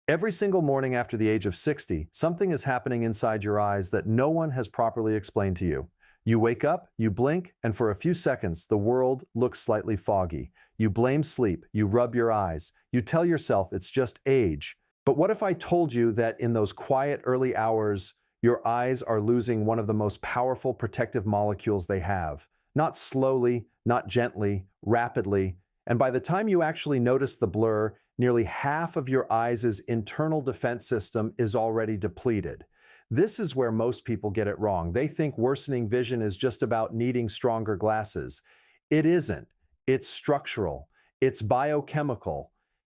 Every single morning after the age of 60, something is happening inside your eyes that no one has properly explained to you. You wake up, you blink, and for a few seconds, the world looks slightly foggy. You blame sleep, you rub your eyes, you tell yourself it's just age. But what if I told you that in those quiet early hours, your eyes are losing one of the most powerful protective molecules they have? Not slowly, not gently, rapidly. And by the time you actually notice the blur, nearly half of your eyes' internal defense system is already depleted. This is where most people get it wrong. They think worsening vision is just about needing stronger glasses. It isn't. It's structural. It's biochemical.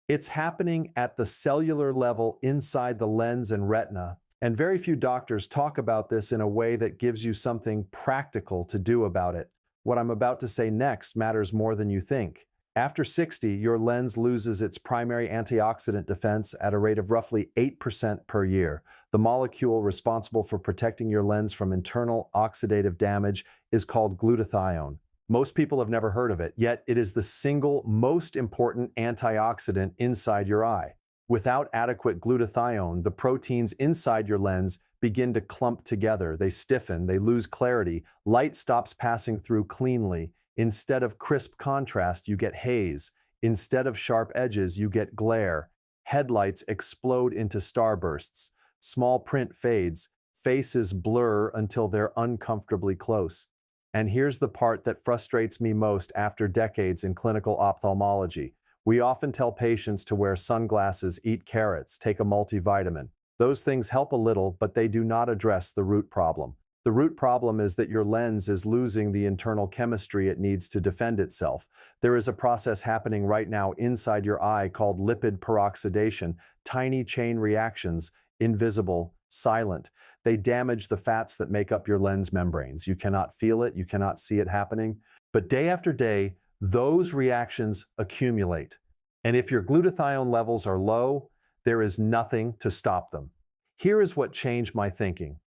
It's happening at the cellular level inside the lens and retina. And very few doctors talk about this in a way that gives you something practical to do about it. What I'm about to say next matters more than you think. After 60, your lens loses its primary antioxidant defense at a rate of roughly 8% per year. The molecule responsible for protecting your lens from internal oxidative damage is called glutathione. Most people have never heard of it, yet it is the single most important antioxidant inside your eye. Without adequate glutathione, the proteins inside your lens begin to clump together. They stiffen, they lose clarity, light stops passing through cleanly. Instead of crisp contrast, you get haze. Instead of sharp edges, you get glare. Headlights explode into starbursts. Small print fades. Faces blur until they're uncomfortably close. And here's the part that frustrates me most after decades in clinical ophthalmology. We often tell patients to wear sunglasses, eat carrots, take a multivitamin. Those things help a little, but they do not address the root problem. The root problem is that your lens is losing the internal chemistry it needs to defend itself. There is a process happening right now inside your eye called lipid peroxidation, tiny chain reactions, invisible, silent. They damage the fats that make up your lens membranes. You cannot feel it, you cannot see it happening. But day after day, those reactions accumulate. And if your glutathione levels are low, there is nothing to stop them. Here is what changed my thinking.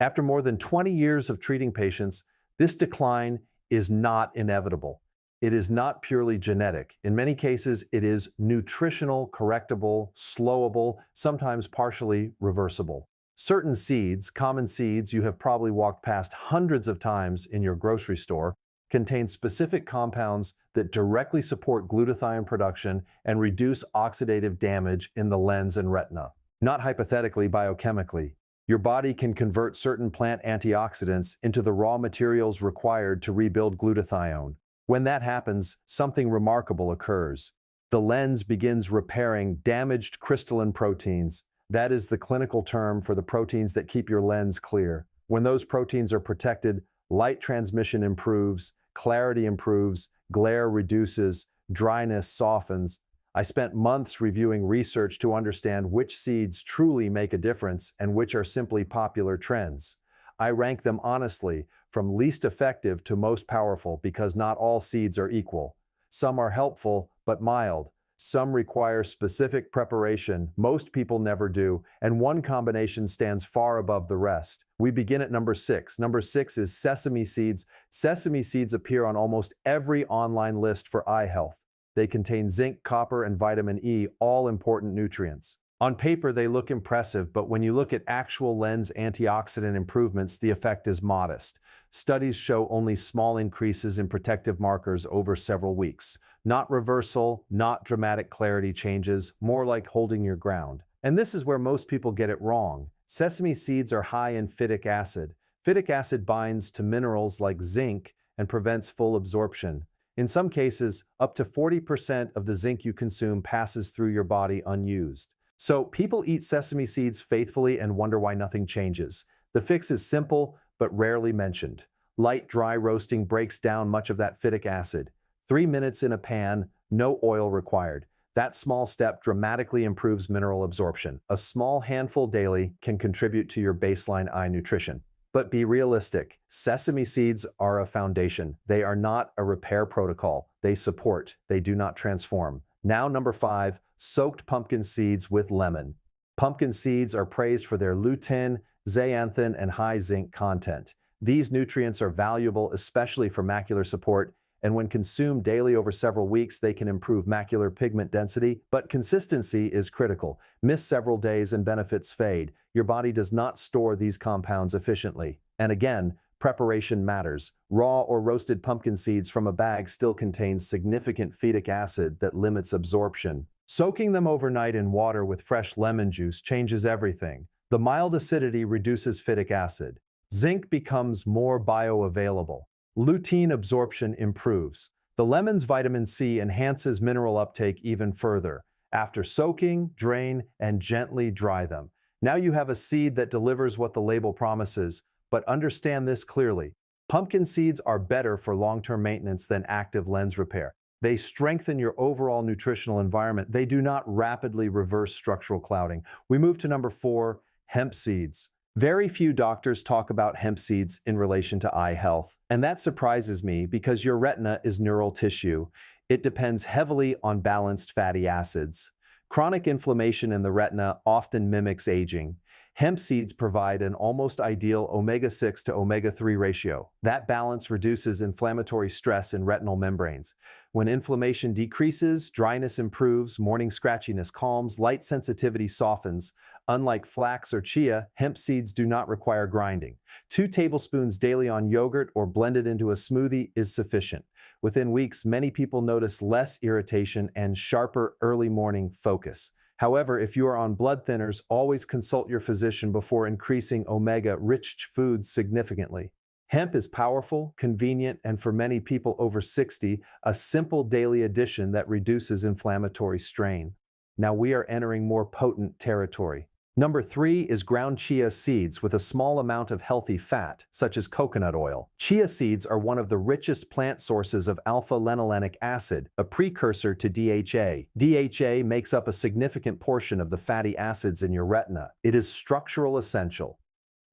After more than 20 years of treating patients, this decline is not inevitable. It is not purely genetic. In many cases, it is nutritional, correctable, slowable, sometimes partially reversible. Certain seeds, common seeds you have probably walked past hundreds of times in your grocery store, contain specific compounds that directly support glutathione production and reduce oxidative damage in the lens and retina. Not hypothetically, biochemically. Your body can convert certain plant antioxidants into the raw materials required to rebuild glutathione. When that happens, something remarkable occurs. The lens begins repairing damaged crystalline proteins. That is the clinical term for the proteins that keep your lens clear. When those proteins are protected, light transmission improves, clarity improves, glare reduces, dryness softens. I spent months reviewing research to understand which seeds truly make a difference and which are simply popular trends. I rank them honestly, from least effective to most powerful, because not all seeds are equal. Some are helpful, but mild. Some require specific preparation, most people never do, and one combination stands far above the rest. We begin at number 6. Number 6 is sesame seeds. Sesame seeds appear on almost every online list for eye health. They contain zinc, copper, and vitamin E, all important nutrients. On paper, they look impressive, but when you look at actual lens antioxidant improvements, the effect is modest. Studies show only small increases in protective markers over several weeks. Not reversal, not dramatic clarity changes, more like holding your ground. And this is where most people get it wrong. Sesame seeds are high in phytic acid. Phytic acid binds to minerals like zinc and prevents full absorption. In some cases, up to 40% of the zinc you consume passes through your body unused. So people eat sesame seeds faithfully and wonder why nothing changes. The fix is simple, but rarely mentioned. Light, dry roasting breaks down much of that phytic acid. 3 minutes in a pan, no oil required. That small step dramatically improves mineral absorption. A small handful daily can contribute to your baseline eye nutrition. But be realistic. Sesame seeds are a foundation. They are not a repair protocol. They support. They do not transform. Now, number 5, soaked pumpkin seeds with lemon. Pumpkin seeds are praised for their lutein, zeaxanthin, and high zinc content. These nutrients are valuable, especially for macular support and when consumed daily over several weeks, they can improve macular pigment density, but consistency is critical. Miss several days and benefits fade. Your body does not store these compounds efficiently. And again, preparation matters. Raw or roasted pumpkin seeds from a bag still contains significant phytic acid that limits absorption. Soaking them overnight in water with fresh lemon juice changes everything. The mild acidity reduces phytic acid. Zinc becomes more bioavailable. Lutein absorption improves. The lemon's vitamin C enhances mineral uptake even further. After soaking, drain, and gently dry them. Now you have a seed that delivers what the label promises, but understand this clearly. Pumpkin seeds are better for long-term maintenance than active lens repair. They strengthen your overall nutritional environment. They do not rapidly reverse structural clouding. We move to number 4, hemp seeds. Very few doctors talk about hemp seeds in relation to eye health, and that surprises me because your retina is neural tissue. It depends heavily on balanced fatty acids. Chronic inflammation in the retina often mimics aging. Hemp seeds provide an almost ideal omega-6 to omega-3 ratio. That balance reduces inflammatory stress in retinal membranes. When inflammation decreases, dryness improves, morning scratchiness calms, light sensitivity softens. Unlike flax or chia, hemp seeds do not require grinding. 2 tablespoons daily on yogurt or blended into a smoothie is sufficient. Within weeks, many people notice less irritation and sharper early morning focus. However, if you are on blood thinners, always consult your physician before increasing omega-rich foods significantly. Hemp is powerful, convenient, and for many people over 60, a simple daily addition that reduces inflammatory strain. Now we are entering more potent territory. Number 3 is ground chia seeds with a small amount of healthy fat, such as coconut oil. Chia seeds are one of the richest plant sources of alpha-linolenic acid, a precursor to DHA. DHA makes up a significant portion of the fatty acids in your retina. It is structural essential.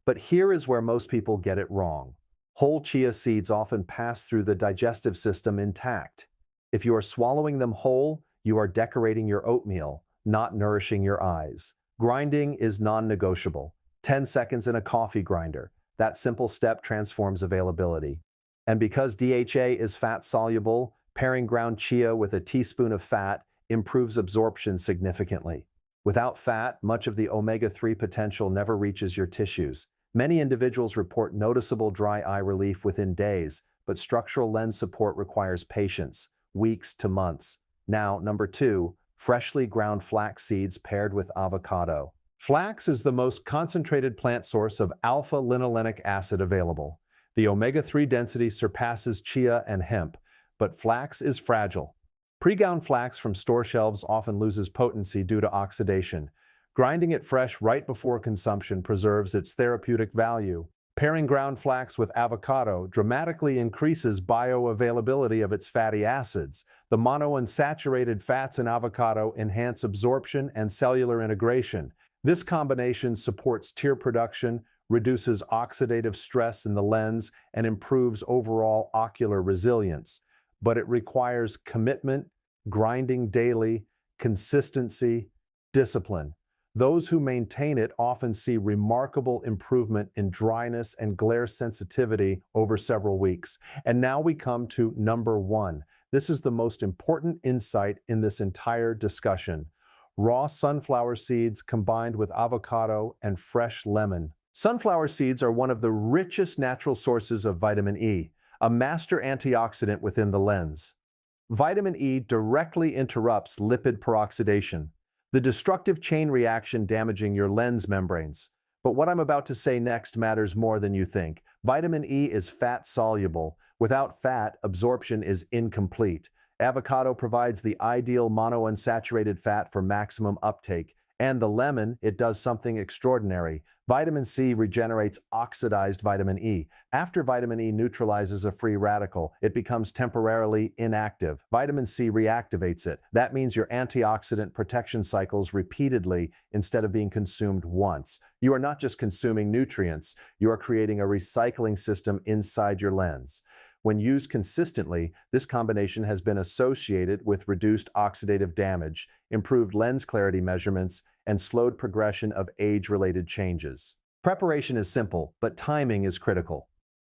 But here is where most people get it wrong. Whole chia seeds often pass through the digestive system intact. If you are swallowing them whole, you are decorating your oatmeal, not nourishing your eyes. Grinding is non-negotiable. 10 seconds in a coffee grinder. That simple step transforms availability. And because DHA is fat-soluble, pairing ground chia with a teaspoon of fat improves absorption significantly. Without fat, much of the omega-3 potential never reaches your tissues. Many individuals report noticeable dry eye relief within days, but structural lens support requires patience, weeks to months. Now, number 2, freshly ground flax seeds paired with avocado. Flax is the most concentrated plant source of alpha-linolenic acid available. The omega-3 density surpasses chia and hemp, but flax is fragile. Pre-ground flax from store shelves often loses potency due to oxidation. Grinding it fresh right before consumption preserves its therapeutic value. Pairing ground flax with avocado dramatically increases bioavailability of its fatty acids. The monounsaturated fats in avocado enhance absorption and cellular integration. This combination supports tear production, reduces oxidative stress in the lens, and improves overall ocular resilience. But it requires commitment, grinding daily, consistency, discipline. Those who maintain it often see remarkable improvement in dryness and glare sensitivity over several weeks. And now we come to number 1. This is the most important insight in this entire discussion. Raw sunflower seeds combined with avocado and fresh lemon. Sunflower seeds are one of the richest natural sources of vitamin E, a master antioxidant within the lens. Vitamin E directly interrupts lipid peroxidation, the destructive chain reaction damaging your lens membranes. But what I'm about to say next matters more than you think. Vitamin E is fat-soluble. Without fat, absorption is incomplete. Avocado provides the ideal monounsaturated fat for maximum uptake. And the lemon, it does something extraordinary. Vitamin C regenerates oxidized vitamin E. After vitamin E neutralizes a free radical, it becomes temporarily inactive. Vitamin C reactivates it. That means your antioxidant protection cycles repeatedly instead of being consumed once. You are not just consuming nutrients, you are creating a recycling system inside your lens. When used consistently, this combination has been associated with reduced oxidative damage, improved lens clarity measurements, and slowed progression of age-related changes. Preparation is simple, but timing is critical.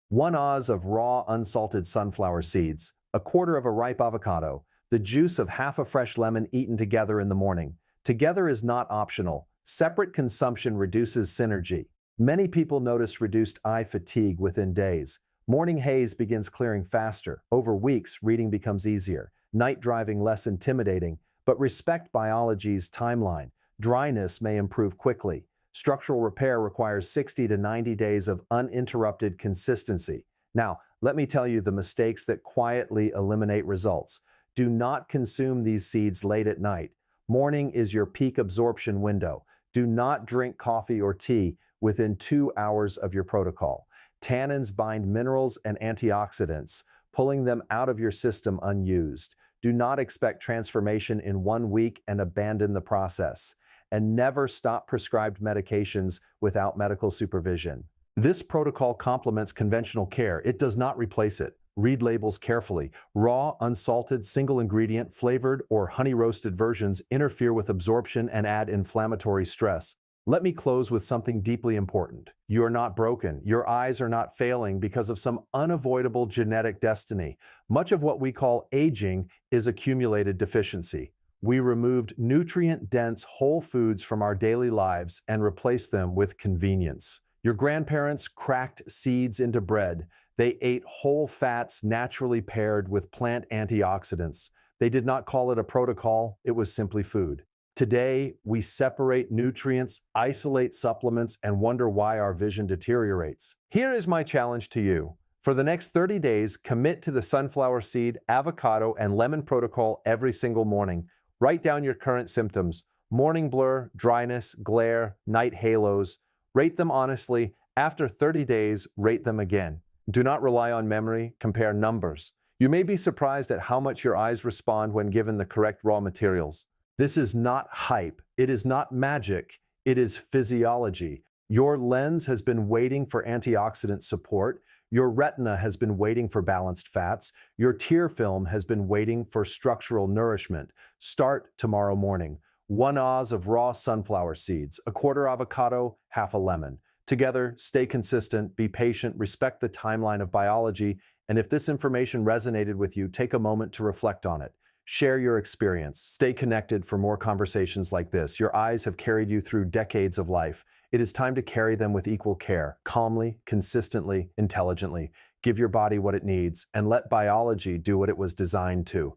1 oz of raw unsalted sunflower seeds, a quarter of a ripe avocado, the juice of half a fresh lemon eaten together in the morning. Together is not optional. Separate consumption reduces synergy. Many people notice reduced eye fatigue within days. Morning haze begins clearing faster. Over weeks, reading becomes easier. Night driving less intimidating, but respect biology's timeline. Dryness may improve quickly. Structural repair requires 60 to 90 days of uninterrupted consistency. Now, let me tell you the mistakes that quietly eliminate results. Do not consume these seeds late at night. Morning is your peak absorption window. Do not drink coffee or tea within 2 hours of your protocol. Tannins bind minerals and antioxidants, pulling them out of your system unused. Do not expect transformation in 1 week and abandon the process. And never stop prescribed medications without medical supervision. This protocol complements conventional care. It does not replace it. Read labels carefully. Raw, unsalted, single ingredient, flavored, or honey-roasted versions interfere with absorption and add inflammatory stress. Let me close with something deeply important. You are not broken. Your eyes are not failing because of some unavoidable genetic destiny. Much of what we call aging is accumulated deficiency. We removed nutrient-dense whole foods from our daily lives and replaced them with convenience. Your grandparents cracked seeds into bread. They ate whole fats naturally paired with plant antioxidants. They did not call it a protocol, it was simply food. Today, we separate nutrients, isolate supplements, and wonder why our vision deteriorates. Here is my challenge to you. For the next 30 days, commit to the sunflower seed, avocado, and lemon protocol every single morning. Write down your current symptoms: morning blur, dryness, glare, night halos. Rate them honestly. After 30 days, rate them again. Do not rely on memory, compare numbers. You may be surprised at how much your eyes respond when given the correct raw materials. This is not hype. It is not magic. It is physiology. Your lens has been waiting for antioxidant support. Your retina has been waiting for balanced fats. Your tear film has been waiting for structural nourishment. Start tomorrow morning. 1 oz of raw sunflower seeds, a quarter avocado, half a lemon. Together, stay consistent, be patient, respect the timeline of biology, and if this information resonated with you, take a moment to reflect on it. Share your experience. Stay connected for more conversations like this. Your eyes have carried you through decades of life. It is time to carry them with equal care, calmly, consistently, intelligently. Give your body what it needs, and let biology do what it was designed to.